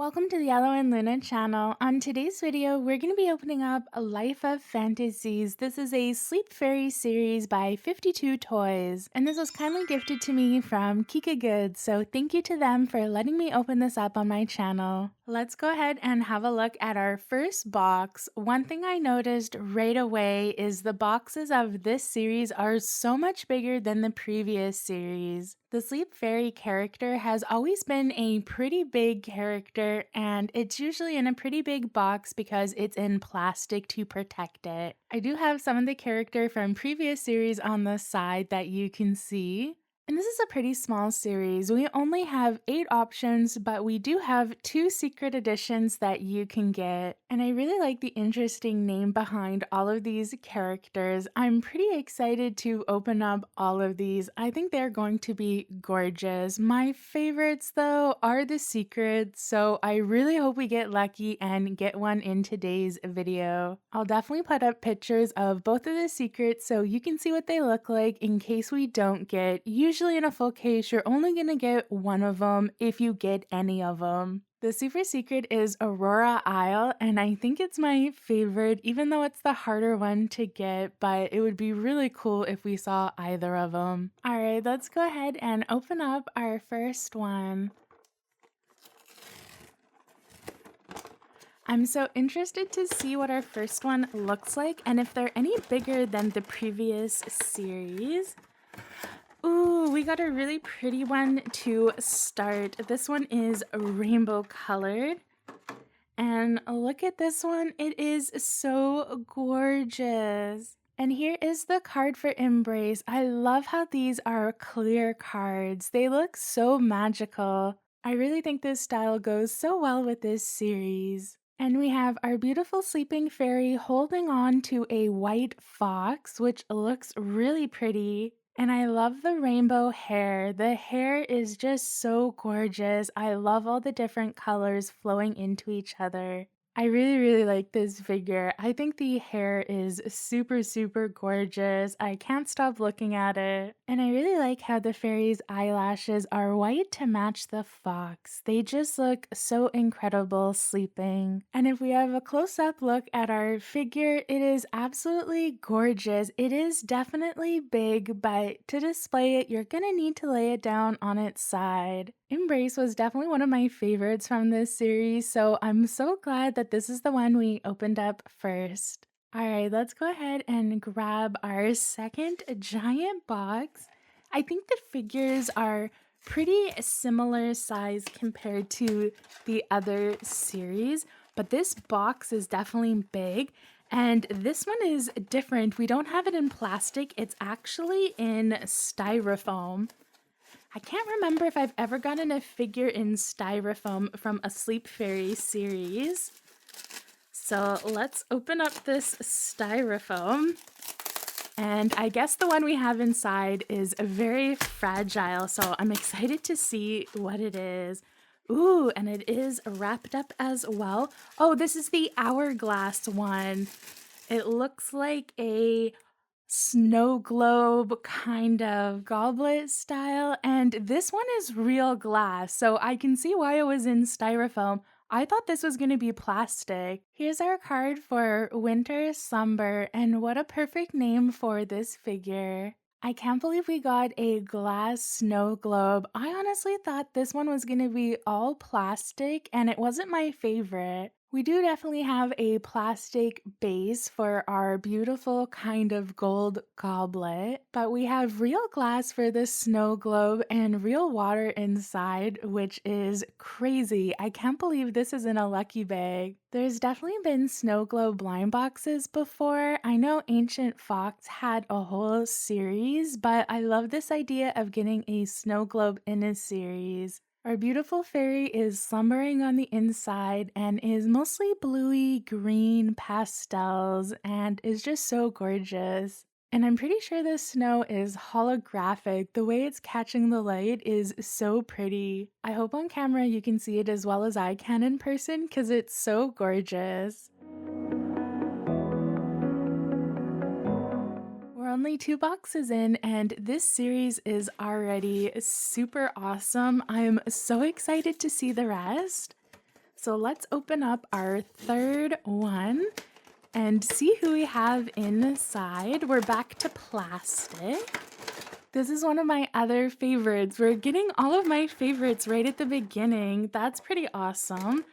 Welcome to the Yellow and Luna channel. On today's video, we're going to be opening up A Life of Fantasies. This is a Sleep Fairy series by 52 Toys, and this was kindly gifted to me from KikaGoods, so thank you to them for letting me open this up on my channel. Let's go ahead and have a look at our first box. One thing I noticed right away is the boxes of this series are so much bigger than the previous series. The Sleep Fairy character has always been a pretty big character, and it's usually in a pretty big box because it's in plastic to protect it. I do have some of the character from previous series on the side that you can see. And this is a pretty small series. We only have 8 options, but we do have 2 secret editions that you can get. And I really like the interesting name behind all of these characters. I'm pretty excited to open up all of these. I think they're going to be gorgeous. My favorites, though, are the secrets, so I really hope we get lucky and get one in today's video. I'll definitely put up pictures of both of the secrets so you can see what they look like in case we don't get. Usually in a full case, you're only going to get one of them if you get any of them. The super secret is Aurora Isle, and I think it's my favorite, even though it's the harder one to get, but it would be really cool if we saw either of them. Alright, let's go ahead and open up our first one. I'm so interested to see what our first one looks like and if they're any bigger than the previous series. Ooh, we got a really pretty one to start. This one is rainbow colored. And look at this one. It is so gorgeous. And here is the card for Embrace. I love how these are clear cards. They look so magical. I really think this style goes so well with this series. And we have our beautiful sleeping fairy holding on to a white fox, which looks really pretty. And I love the rainbow hair. The hair is just so gorgeous. I love all the different colors flowing into each other. I really like this figure. I think the hair is super gorgeous. I can't stop looking at it. And I really like how the fairy's eyelashes are white to match the fox. They just look so incredible sleeping. And if we have a close-up look at our figure, it is absolutely gorgeous. It is definitely big, but to display it, you're gonna need to lay it down on its side. Embrace was definitely one of my favorites from this series, so I'm so glad that this is the one we opened up first. Alright, let's go ahead and grab our second giant box. I think the figures are pretty similar size compared to the other series, but this box is definitely big. And this one is different. We don't have it in plastic, it's actually in styrofoam. I can't remember if I've ever gotten a figure in styrofoam from a Sleep Fairy series. So let's open up this styrofoam. And I guess the one we have inside is very fragile, so I'm excited to see what it is. Ooh, and it is wrapped up as well. Oh, this is the hourglass one. It looks like a snow globe kind of goblet style, and this one is real glass, so I can see why it was in styrofoam. I thought this was going to be plastic. Here's our card for Winter Slumber, and what a perfect name for this figure. I can't believe we got a glass snow globe. I honestly thought this one was going to be all plastic, and it wasn't my favorite. We do definitely have a plastic base for our beautiful kind of gold goblet, but we have real glass for the snow globe and real water inside, which is crazy. I can't believe this is in a lucky bag. There's definitely been snow globe blind boxes before. I know Ancient Fox had a whole series, but I love this idea of getting a snow globe in a series. Our beautiful fairy is slumbering on the inside and is mostly bluey green pastels and is just so gorgeous. And I'm pretty sure this snow is holographic. The way it's catching the light is so pretty. I hope on camera you can see it as well as I can in person because it's so gorgeous. We're only 2 boxes in, and this series is already super awesome. I'm so excited to see the rest. So let's open up our third one and see who we have inside. We're back to plastic. This is one of my other favorites. We're getting all of my favorites right at the beginning. That's pretty awesome.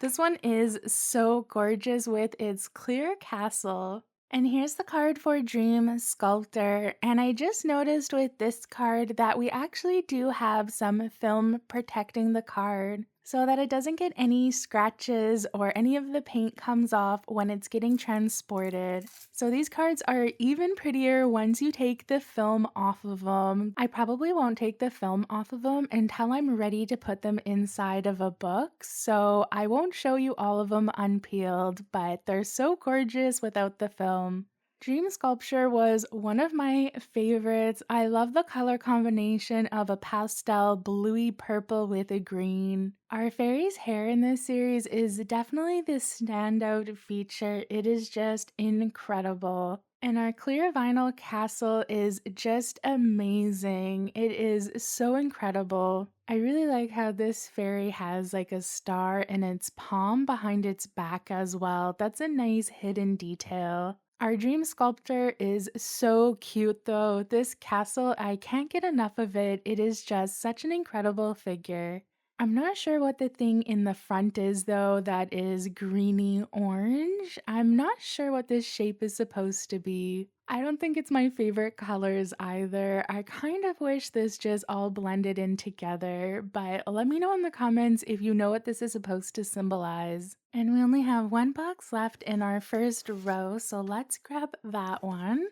This one is so gorgeous with its clear castle. And here's the card for Dream Sculptor. And I just noticed with this card that we actually do have some film protecting the card so that it doesn't get any scratches or any of the paint comes off when it's getting transported. So these cards are even prettier once you take the film off of them. I probably won't take the film off of them until I'm ready to put them inside of a book, so I won't show you all of them unpeeled, but they're so gorgeous without the film. Dream Sculpture was one of my favorites. I love the color combination of a pastel bluey purple with a green. Our fairy's hair in this series is definitely the standout feature. It is just incredible. And our clear vinyl castle is just amazing. It is so incredible. I really like how this fairy has like a star in its palm behind its back as well. That's a nice hidden detail. Our Dream Sculptor is so cute though. This castle, I can't get enough of it. It is just such an incredible figure. I'm not sure what the thing in the front is though that is greeny orange. I'm not sure what this shape is supposed to be. I don't think it's my favorite colors either. I kind of wish this just all blended in together, but let me know in the comments if you know what this is supposed to symbolize. And we only have one box left in our first row, so let's grab that one.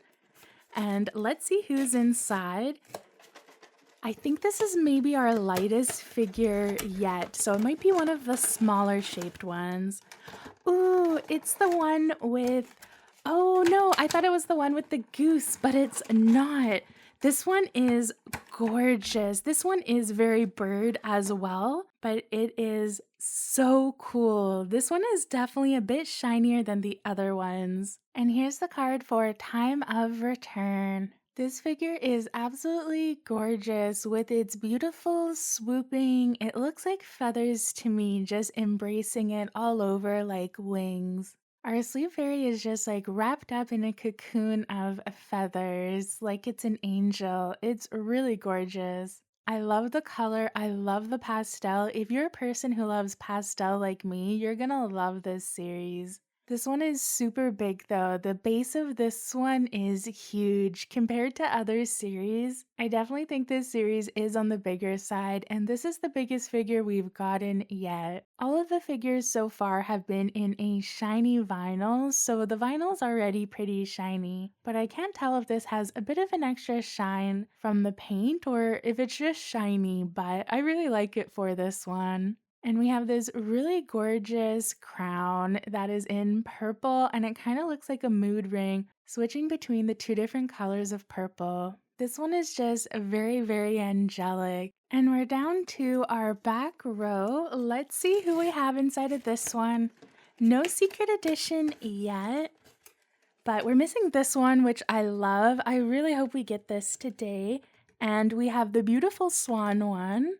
And let's see who's inside. I think this is maybe our lightest figure yet, so it might be one of the smaller shaped ones. Ooh, it's the one with... Oh no, I thought it was the one with the goose, but it's not. This one is gorgeous. This one is very bird as well, but it is so cool. This one is definitely a bit shinier than the other ones. And here's the card for Time of Return. This figure is absolutely gorgeous with its beautiful swooping, it looks like feathers to me, just embracing it all over like wings. Our sleep fairy is just like wrapped up in a cocoon of feathers, like it's an angel. It's really gorgeous. I love the color, I love the pastel. If you're a person who loves pastel like me, you're gonna love this series. This one is super big though. The base of this one is huge compared to other series. I definitely think this series is on the bigger side, and this is the biggest figure we've gotten yet. All of the figures so far have been in a shiny vinyl, so the vinyl's already pretty shiny, but I can't tell if this has a bit of an extra shine from the paint or if it's just shiny, but I really like it for this one. And we have this really gorgeous crown that is in purple, and it kind of looks like a mood ring, switching between the two different colors of purple. This one is just very, very angelic. And we're down to our back row. Let's see who we have inside of this one. No secret edition yet, but we're missing this one, which I love. I really hope we get this today. And we have the beautiful swan one.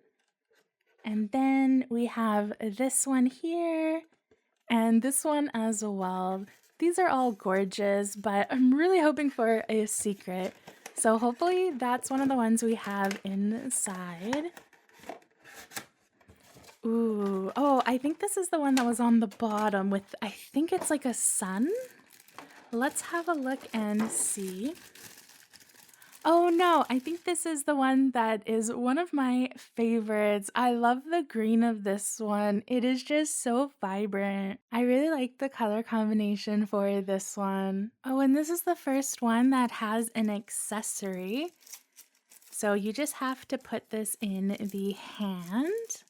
And then we have this one here and this one as well. These are all gorgeous, but I'm really hoping for a secret. So hopefully that's one of the ones we have inside. Ooh, oh, I think this is the one that was on the bottom with, I think it's like a sun. Let's have a look and see. Oh no, I think this is the one that is one of my favorites. I love the green of this one. It is just so vibrant. I really like the color combination for this one. Oh, and this is the first one that has an accessory. So you just have to put this in the hand.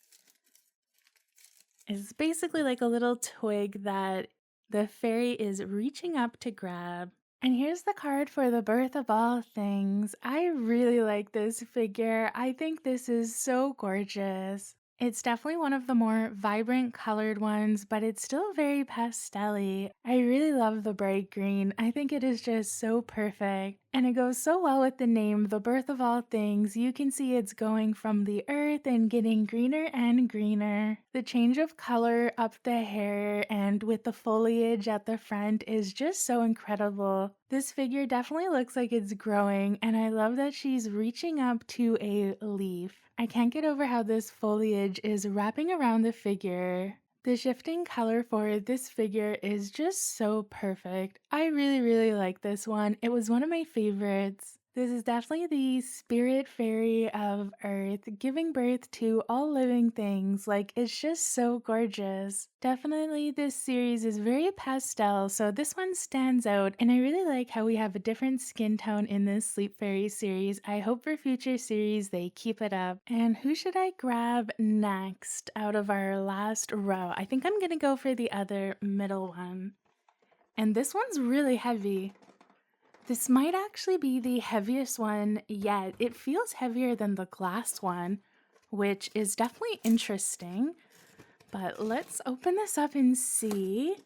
It's basically like a little twig that the fairy is reaching up to grab. And here's the card for the birth of all things. I really like this figure. I think this is so gorgeous. It's definitely one of the more vibrant colored ones, but it's still very pastel-y. I really love the bright green. I think it is just so perfect. And it goes so well with the name, The Birth of All Things. You can see it's going from the earth and getting greener and greener. The change of color up the hair and with the foliage at the front is just so incredible. This figure definitely looks like it's growing, and I love that she's reaching up to a leaf. I can't get over how this foliage is wrapping around the figure. The shifting color for this figure is just so perfect. I really like this one. It was one of my favorites. This is definitely the spirit fairy of Earth, giving birth to all living things. Like, it's just so gorgeous. Definitely this series is very pastel, so this one stands out, and I really like how we have a different skin tone in this Sleep Fairy series. I hope for future series they keep it up. And who should I grab next out of our last row? I think I'm gonna go for the other middle one. And this one's really heavy. This might actually be the heaviest one yet. It feels heavier than the glass one, which is definitely interesting. But let's open this up and see.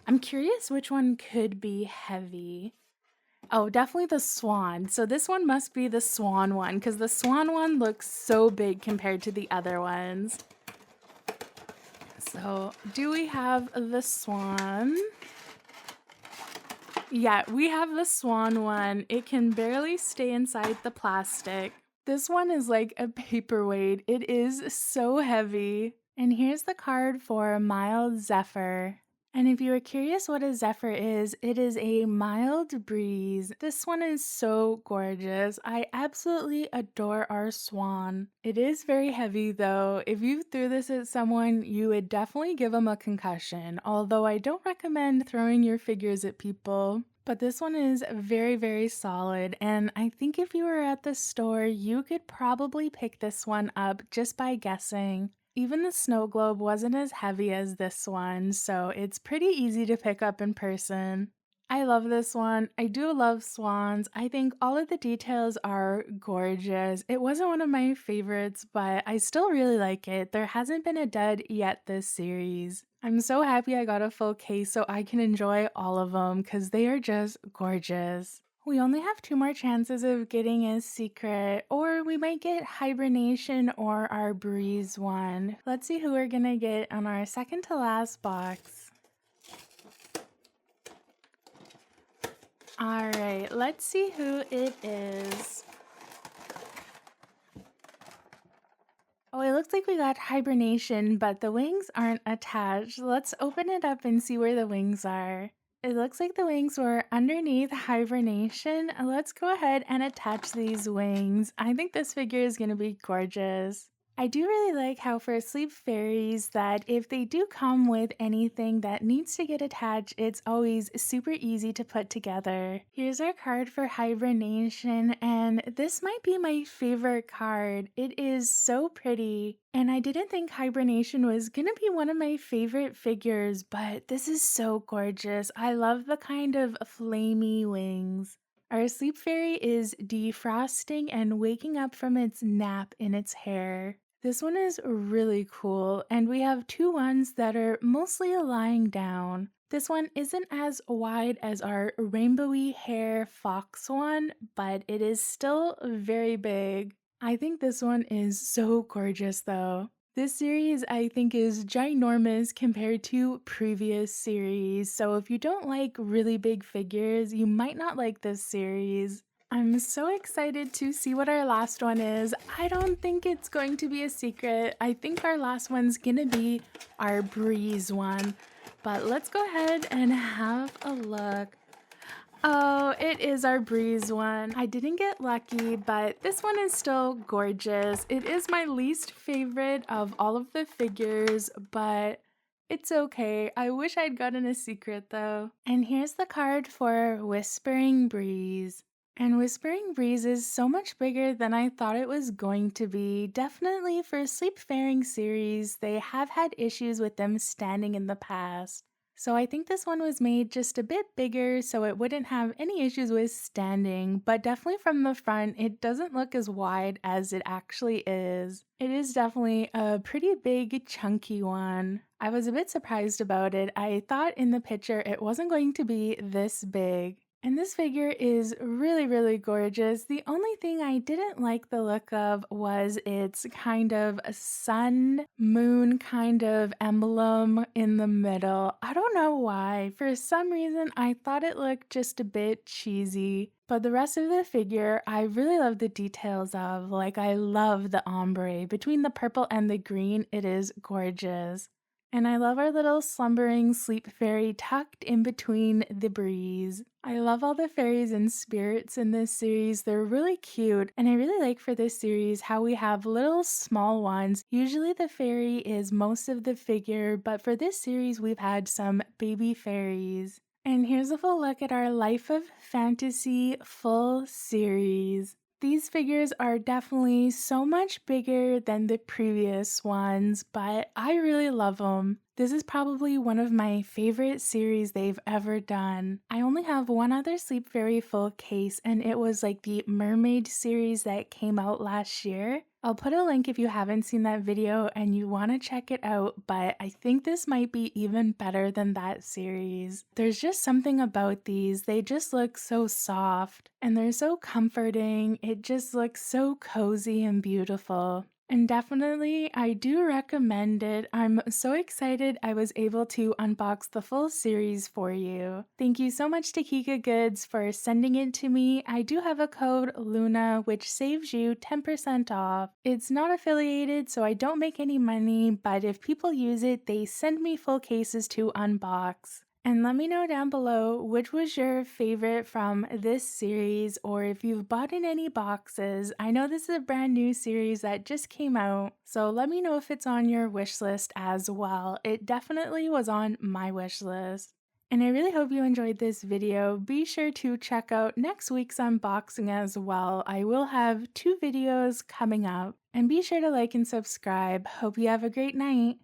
I'm curious which one could be heavy. Oh, definitely the swan. So this one must be the swan one because the swan one looks so big compared to the other ones. So do we have the swan? Yeah, we have the swan one. It can barely stay inside the plastic. This one is like a paperweight. It is so heavy. And here's the card for mild Zephyr. And if you are curious what a Zephyr is, it is a mild breeze. This one is so gorgeous. I absolutely adore our swan. It is very heavy though. If you threw this at someone, you would definitely give them a concussion, although I don't recommend throwing your figures at people. But this one is very solid, and I think if you were at the store, you could probably pick this one up just by guessing. Even the snow globe wasn't as heavy as this one, so it's pretty easy to pick up in person. I love this one. I do love swans. I think all of the details are gorgeous. It wasn't one of my favorites, but I still really like it. There hasn't been a dud yet this series. I'm so happy I got a full case so I can enjoy all of them because they are just gorgeous. We only have 2 more chances of getting a secret, or we might get hibernation or our breeze one. Let's see who we're gonna get on our second to last box. All right, let's see who it is. Oh, it looks like we got hibernation, but the wings aren't attached. Let's open it up and see where the wings are. It looks like the wings were underneath hibernation. Let's go ahead and attach these wings. I think this figure is going to be gorgeous. I do really like how for sleep fairies that if they do come with anything that needs to get attached, it's always super easy to put together. Here's our card for hibernation, and this might be my favorite card. It is so pretty. And I didn't think hibernation was gonna be one of my favorite figures, but this is so gorgeous. I love the kind of flamey wings. Our sleep fairy is defrosting and waking up from its nap in its hair. This one is really cool, and we have 2 ones that are mostly lying down. This one isn't as wide as our rainbowy hair fox one, but it is still very big. I think this one is so gorgeous though. This series I think is ginormous compared to previous series, so if you don't like really big figures, you might not like this series. I'm so excited to see what our last one is. I don't think it's going to be a secret. I think our last one's gonna be our breeze one. But let's go ahead and have a look. Oh, it is our breeze one. I didn't get lucky, but this one is still gorgeous. It is my least favorite of all of the figures, but it's okay. I wish I'd gotten a secret though. And here's the card for Whispering Breeze. And Whispering Breeze is so much bigger than I thought it was going to be. Definitely for Sleepfaring series, they have had issues with them standing in the past. So I think this one was made just a bit bigger so it wouldn't have any issues with standing, but definitely from the front, it doesn't look as wide as it actually is. It is definitely a pretty big, chunky one. I was a bit surprised about it. I thought in the picture it wasn't going to be this big. And this figure is really, really gorgeous. The only thing I didn't like the look of was its kind of a sun, moon kind of emblem in the middle. I don't know why. For some reason, I thought it looked just a bit cheesy. But the rest of the figure, I really love the details of. Like, I love the ombre. Between the purple and the green, it is gorgeous. And I love our little slumbering sleep fairy tucked in between the breeze. I love all the fairies and spirits in this series. They're really cute. And I really like for this series how we have little small ones. Usually the fairy is most of the figure, but for this series we've had some baby fairies. And here's a full look at our Life of Fantasy full series. These figures are definitely so much bigger than the previous ones, but I really love them. This is probably one of my favorite series they've ever done. I only have one other Sleep Fairy full case, and it was like the Mermaid series that came out last year. I'll put a link if you haven't seen that video and you want to check it out, but I think this might be even better than that series. There's just something about these. They just look so soft and they're so comforting. It just looks so cozy and beautiful. And definitely, I do recommend it. I'm so excited I was able to unbox the full series for you. Thank you so much to KikaGoods for sending it to me. I do have a code LUNA which saves you 10% off. It's not affiliated, so I don't make any money, but if people use it, they send me full cases to unbox. And let me know down below which was your favorite from this series, or if you've bought in any boxes. I know this is a brand new series that just came out, so let me know if it's on your wish list as well. It definitely was on my wish list. And I really hope you enjoyed this video. Be sure to check out next week's unboxing as well. I will have 2 videos coming up. And be sure to like and subscribe. Hope you have a great night.